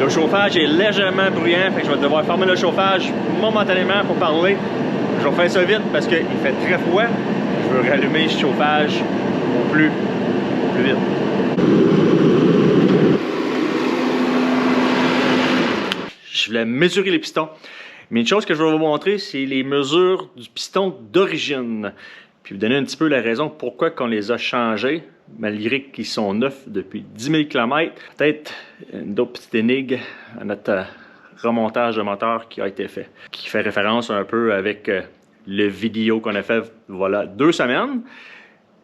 Le chauffage est légèrement bruyant, fait que je vais devoir fermer le chauffage momentanément pour parler. Je vais faire ça vite parce qu'il fait très froid. Je veux rallumer le chauffage au plus vite. Je voulais mesurer les pistons. Mais une chose que je vais vous montrer, c'est les mesures du piston d'origine. Puis vous donner un petit peu la raison pourquoi on les a changés, malgré qu'ils sont neufs depuis 10 000 km. Peut-être une autre petite énigme à notre remontage de moteur qui a été fait, qui fait référence un peu avec le vidéo qu'on a fait voilà 2 semaines.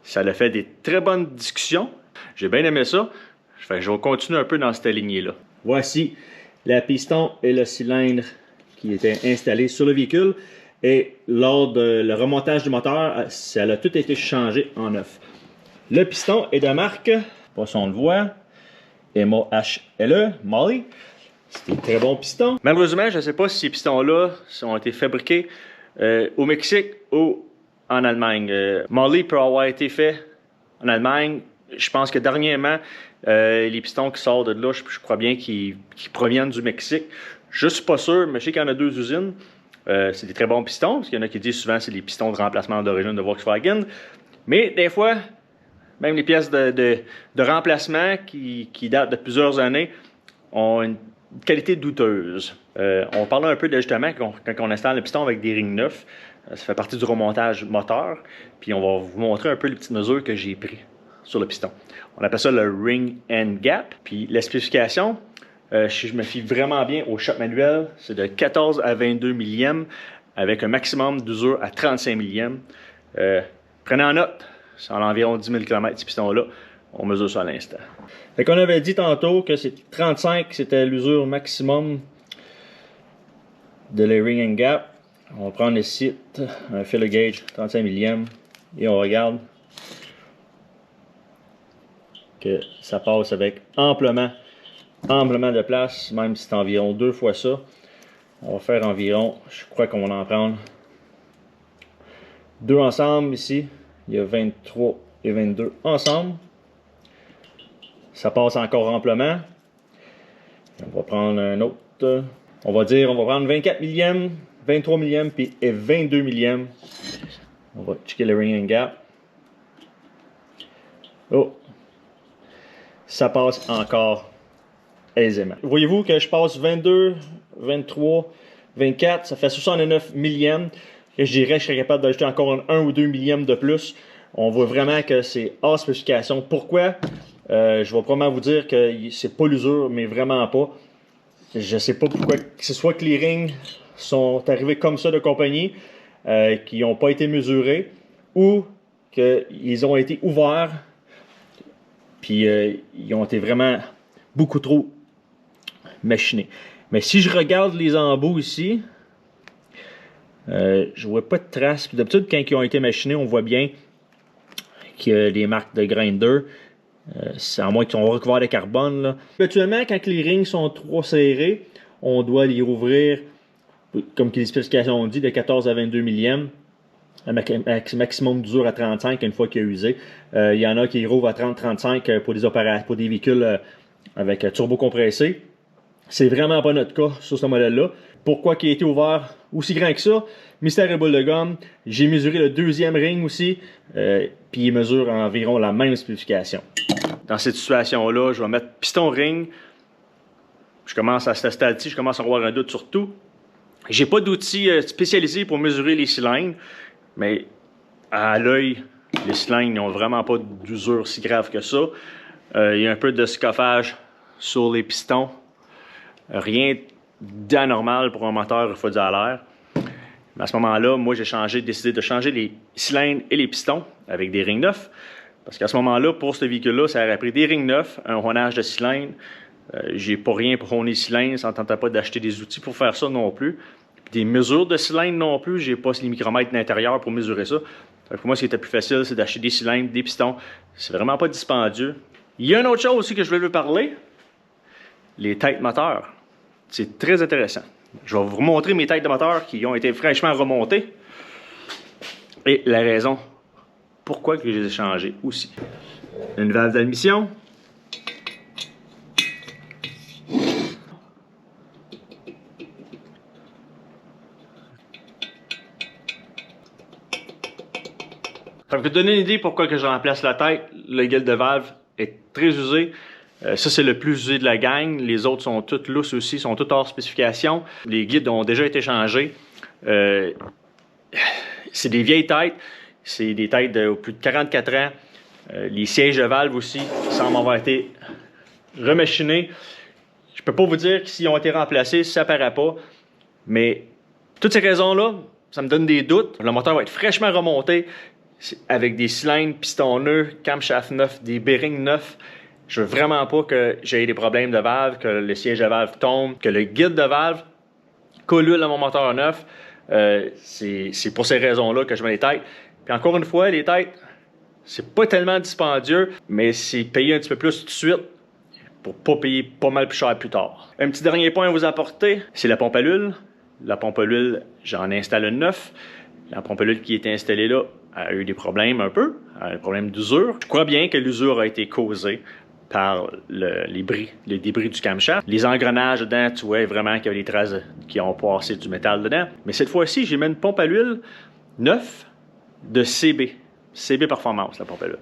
Ça a fait des très bonnes discussions. J'ai bien aimé ça. Je vais continuer un peu dans cette lignée-là. Voici la piston et le cylindre qui était installé sur le véhicule. Et lors de le remontage du moteur, ça a tout été changé en neuf. Le piston est de marque, pas si on le voit, MOHLE, Molly. C'est un très bon piston. Malheureusement, je ne sais pas si ces pistons-là ont été fabriqués au Mexique ou en Allemagne. Molly peut avoir été fait en Allemagne. Je pense que dernièrement, les pistons qui sortent de là, je crois bien qu'ils proviennent du Mexique. Je ne suis pas sûr, mais je sais qu'il y en a 2 usines. C'est des très bons pistons, parce qu'il y en a qui disent souvent que c'est les pistons de remplacement d'origine de Volkswagen. Mais des fois, même les pièces de remplacement qui datent de plusieurs années ont une qualité douteuse. On parle un peu d'ajustement quand on installe le piston avec des rings neufs. Ça fait partie du remontage moteur. Puis on va vous montrer un peu les petites mesures que j'ai prises sur le piston. On appelle ça le ring and gap. Puis la spécification, je me fie vraiment bien au shop manuel. C'est de 14 à 22 mm avec un maximum d'usure à 35 mm. Prenez en note, c'est environ 10 000 km ce piston-là. On mesure ça à l'instant. Fait qu'on avait dit tantôt que c'est 35, c'était l'usure maximum de le ring and gap. On va prendre ici un filler gauge 35 mm et on regarde que ça passe avec amplement de place, même si c'est environ 2 fois ça. On va faire environ, je crois qu'on va en prendre 2 ensemble ici. Il y a 23 et 22 ensemble. Ça passe encore amplement. On va prendre un autre. On va prendre 24 mm, 23 mm et 22 mm. On va checker le ring and gap. Oh! Ça passe encore aisément. Voyez-vous que je passe 22, 23, 24, ça fait 69 mm. Je dirais que je serais capable d'ajouter encore 1 ou 2 mm de plus. On voit vraiment que c'est hors spécification. Pourquoi? Je vais probablement vous dire que c'est pas l'usure, mais vraiment pas. Je sais pas pourquoi, que ce soit que les rings sont arrivés comme ça de compagnie, qui n'ont pas été mesurés, ou qu'ils ont été ouverts, puis ils ont été vraiment beaucoup trop machinés. Mais si je regarde les embouts ici, je vois pas de traces. D'habitude, quand ils ont été machinés, on voit bien qu'il y a des marques de grinder. C'est à moins qu'ils sont recouverts de carbone. Là. Habituellement, quand les rings sont trop serrés, on doit les rouvrir, comme les spécifications ont dit, de 14 à 22 mm. Un maximum d'usure à 35 une fois qu'il est usé. Il y en a qui rouvrent à 30-35 pour des véhicules avec turbo compressé. C'est vraiment pas notre cas sur ce modèle-là. Pourquoi il a été ouvert aussi grand que ça? Mystère et boule de gomme. J'ai mesuré le 2e ring aussi, puis il mesure environ la même spécification. Dans cette situation-là, je vais mettre piston ring. Je commence à ce stade-ci, je commence à avoir un doute sur tout. J'ai pas d'outils spécialisés pour mesurer les cylindres, mais à l'œil, les cylindres n'ont vraiment pas d'usure si grave que ça. Il y a un peu de scoffage sur les pistons. Rien d'anormal pour un moteur refroidi à l'air. Mais à ce moment-là, moi j'ai décidé de changer les cylindres et les pistons avec des rings neufs. Parce qu'à ce moment-là, pour ce véhicule-là, ça aurait pris des rings neufs, un ronage de cylindres. J'ai pas rien pour ronner les cylindres, ça ne tentait pas d'acheter des outils pour faire ça non plus. Des mesures de cylindres non plus, j'ai pas les micromètres d'intérieur pour mesurer ça. Pour moi, ce qui était plus facile, c'est d'acheter des cylindres, des pistons. C'est vraiment pas dispendieux. Il y a une autre chose aussi que je voulais vous parler. Les têtes moteurs. C'est très intéressant. Je vais vous montrer mes têtes de moteur qui ont été fraîchement remontées. Et la raison pourquoi que je les ai changées aussi. Une valve d'admission. Pour vous donner une idée pourquoi que je remplace la tête, le guide de valve est très usé. Ça, c'est le plus usé de la gang. Les autres sont toutes lousses aussi, sont toutes hors spécification. Les guides ont déjà été changés. C'est des vieilles têtes. C'est des têtes de plus de 44 ans. Les sièges de valve aussi semblent avoir été remachinés. Je peux pas vous dire que s'ils ont été remplacés, ça paraît pas. Mais toutes ces raisons-là, ça me donne des doutes. Le moteur va être fraîchement remonté avec des cylindres, pistons neufs, camshaft neuf, des bearings neufs. Je veux vraiment pas que j'ai des problèmes de valve, que le siège de valve tombe, que le guide de valve collule à mon moteur neuf. C'est pour ces raisons-là que je mets les têtes. Puis encore une fois, les têtes, c'est pas tellement dispendieux, mais c'est payer un petit peu plus tout de suite pour pas payer pas mal plus cher plus tard. Un petit dernier point à vous apporter, c'est la pompe à l'huile. La pompe à l'huile, j'en installe une neuf. La pompe à l'huile qui est installée là a eu des problèmes un peu, un problème d'usure. Je crois bien que l'usure a été causée par les débris du camshaft. Les engrenages dedans, tu vois vraiment qu'il y avait des traces qui ont passé du métal dedans. Mais cette fois-ci, j'ai mis une pompe à l'huile neuve de CB. CB Performance, la pompe à l'huile.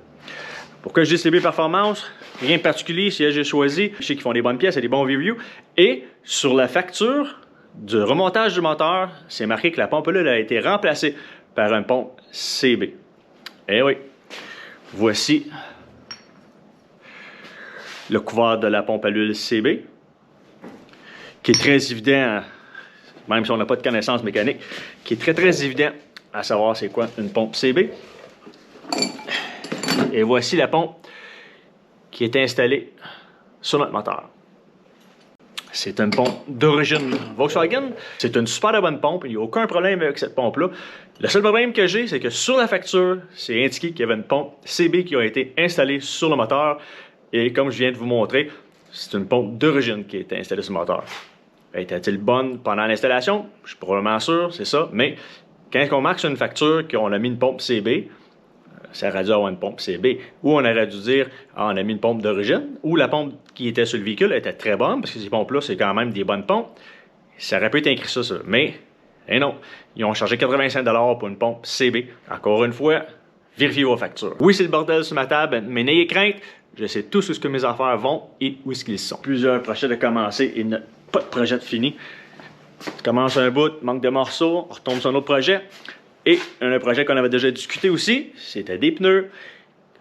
Pourquoi je dis CB Performance? Rien de particulier, si j'ai choisi. Je sais qu'ils font des bonnes pièces et des bons reviews. Et sur la facture du remontage du moteur, c'est marqué que la pompe à l'huile a été remplacée par une pompe CB. Eh oui, voici le couvert de la pompe à l'huile CB, qui est très évident, même si on n'a pas de connaissances mécaniques, qui est très évident à savoir c'est quoi une pompe CB. Et voici la pompe qui est installée sur notre moteur. C'est une pompe d'origine Volkswagen. C'est une super bonne pompe. Il n'y a aucun problème avec cette pompe-là. Le seul problème que j'ai, c'est que sur la facture, c'est indiqué qu'il y avait une pompe CB qui a été installée sur le moteur. Et comme je viens de vous montrer, c'est une pompe d'origine qui a été installée sur le moteur. Était-elle bonne pendant l'installation? Je suis probablement sûr, c'est ça. Mais quand on marque sur une facture qu'on a mis une pompe CB, ça aurait dû avoir une pompe CB. Ou on aurait dû dire, ah, on a mis une pompe d'origine. Ou la pompe qui était sur le véhicule était très bonne, parce que ces pompes-là, c'est quand même des bonnes pompes. Ça aurait pu être écrit ça. Mais, non. Ils ont chargé 85 $ pour une pompe CB. Encore une fois, vérifiez vos factures. Oui, c'est le bordel sur ma table, mais n'ayez crainte. Je sais tous où ce que mes affaires vont et où est-ce qu'ils sont. Plusieurs projets de commencer et pas de projet de fini. Tu commences un bout, manque de morceaux, on retombe sur un autre projet. Et un projet qu'on avait déjà discuté aussi, c'était des pneus.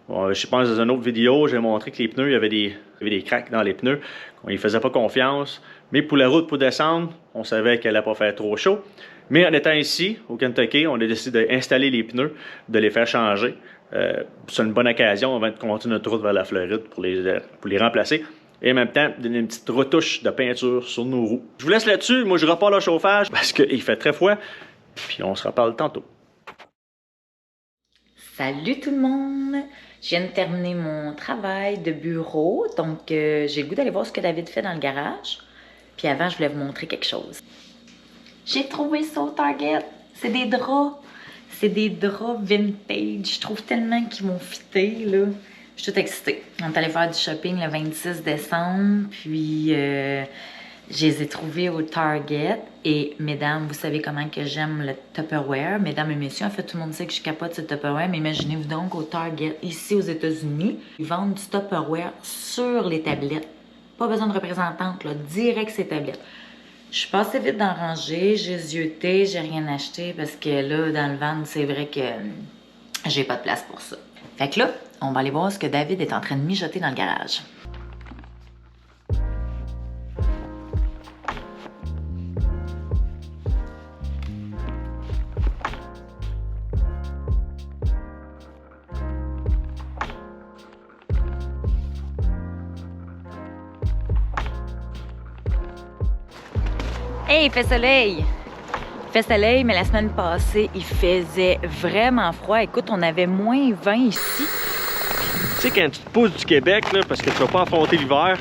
Bon, je pense dans une autre vidéo, j'ai montré que les pneus, il y avait des cracks dans les pneus. On ne faisait pas confiance. Mais pour la route, pour descendre, on savait qu'elle n'allait pas faire trop chaud. Mais en étant ici, au Kentucky, on a décidé d'installer les pneus, de les faire changer. C'est une bonne occasion avant de continuer notre route vers la Floride pour les remplacer. Et en même temps, donner une petite retouche de peinture sur nos roues. Je vous laisse là-dessus. Moi, je repars le chauffage parce qu'il fait très froid. Puis on se reparle tantôt. Salut tout le monde! Je viens de terminer mon travail de bureau. Donc, j'ai le goût d'aller voir ce que David fait dans le garage. Puis avant, je voulais vous montrer quelque chose. J'ai trouvé ça au Target. C'est des draps. C'est des draps vintage. Je trouve tellement qu'ils vont fitter, là. Je suis toute excitée. On est allé faire du shopping le 26 décembre. Puis, je les ai trouvés au Target. Et mesdames, vous savez comment que j'aime le Tupperware. Mesdames et messieurs, en fait, tout le monde sait que je capote sur le Tupperware. Mais imaginez-vous donc au Target, ici aux États-Unis, ils vendent du Tupperware sur les tablettes. Pas besoin de représentante, là, direct ces tablettes. Je suis passée vite d'en ranger, j'ai zioté, j'ai rien acheté parce que là, dans le van, c'est vrai que j'ai pas de place pour ça. Fait que là, on va aller voir ce que David est en train de mijoter dans le garage. Hey, il fait soleil! Il fait soleil, mais la semaine passée, il faisait vraiment froid. Écoute, on avait moins 20 ici. Tu sais, quand tu te pousses du Québec, là, parce que tu vas pas affronter l'hiver,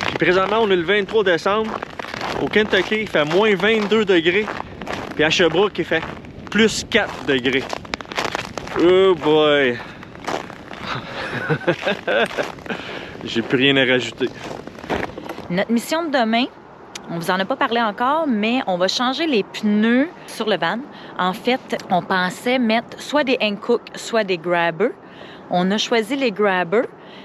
puis présentement, on est le 23 décembre. Au Kentucky, il fait moins 22 degrés. Puis à Sherbrooke, il fait plus 4 degrés. Oh boy! J'ai plus rien à rajouter. Notre mission de demain, On vous en a pas parlé encore, mais on va changer les pneus sur le van. En fait, on pensait mettre soit des Hankook, soit des Grabber. On a choisi les Grabber.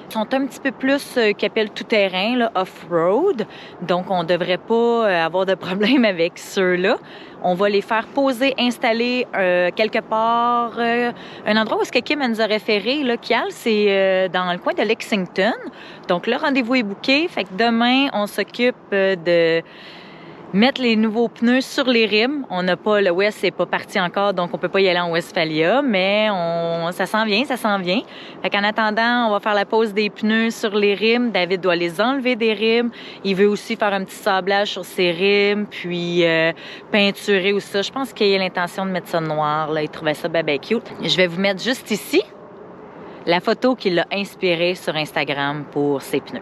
Ils sont un petit peu plus qui appellent tout-terrain, là, off-road. Donc, on ne devrait pas avoir de problème avec ceux-là. On va les faire poser, installer quelque part. Un endroit où est-ce que Kim nous a référé, là, Kial, c'est dans le coin de Lexington. Donc, le rendez-vous est booké. Fait que demain, on s'occupe de mettre les nouveaux pneus sur les rims. On n'a pas, le West c'est pas parti encore, donc on peut pas y aller en Westphalia, mais ça s'en vient, ça s'en vient. Fait qu'en attendant, on va faire la pose des pneus sur les rims. David doit les enlever des rims. Il veut aussi faire un petit sablage sur ses rims, puis peinturer ou ça. Je pense qu'il a l'intention de mettre ça noir, là. Il trouvait ça bien cute. Je vais vous mettre juste ici la photo qui l'a inspiré sur Instagram pour ses pneus.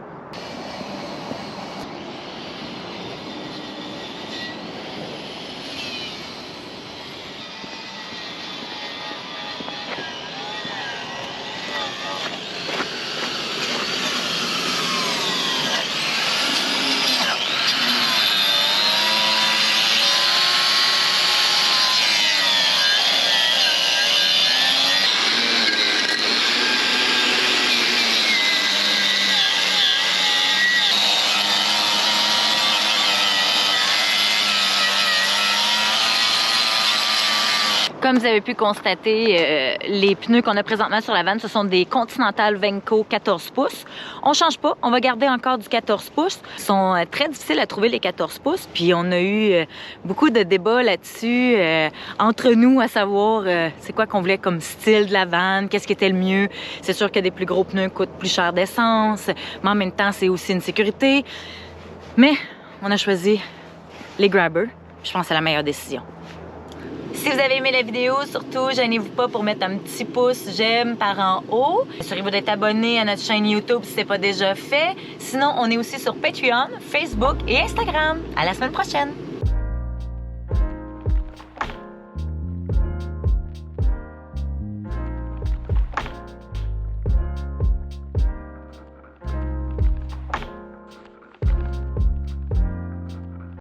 Comme vous avez pu constater, les pneus qu'on a présentement sur la vanne, ce sont des Continental Venco 14 pouces. On change pas, on va garder encore du 14 pouces. Ils sont très difficiles à trouver les 14 pouces, puis on a eu beaucoup de débats là-dessus entre nous, à savoir c'est quoi qu'on voulait comme style de la vanne, qu'est-ce qui était le mieux. C'est sûr que des plus gros pneus coûtent plus cher d'essence, mais en même temps, c'est aussi une sécurité. Mais on a choisi les Grabber. Je pense que c'est la meilleure décision. Si vous avez aimé la vidéo, surtout, gênez-vous pas pour mettre un petit pouce j'aime par en haut. Assurez-vous d'être abonné à notre chaîne YouTube si ce n'est pas déjà fait. Sinon, on est aussi sur Patreon, Facebook et Instagram. À la semaine prochaine!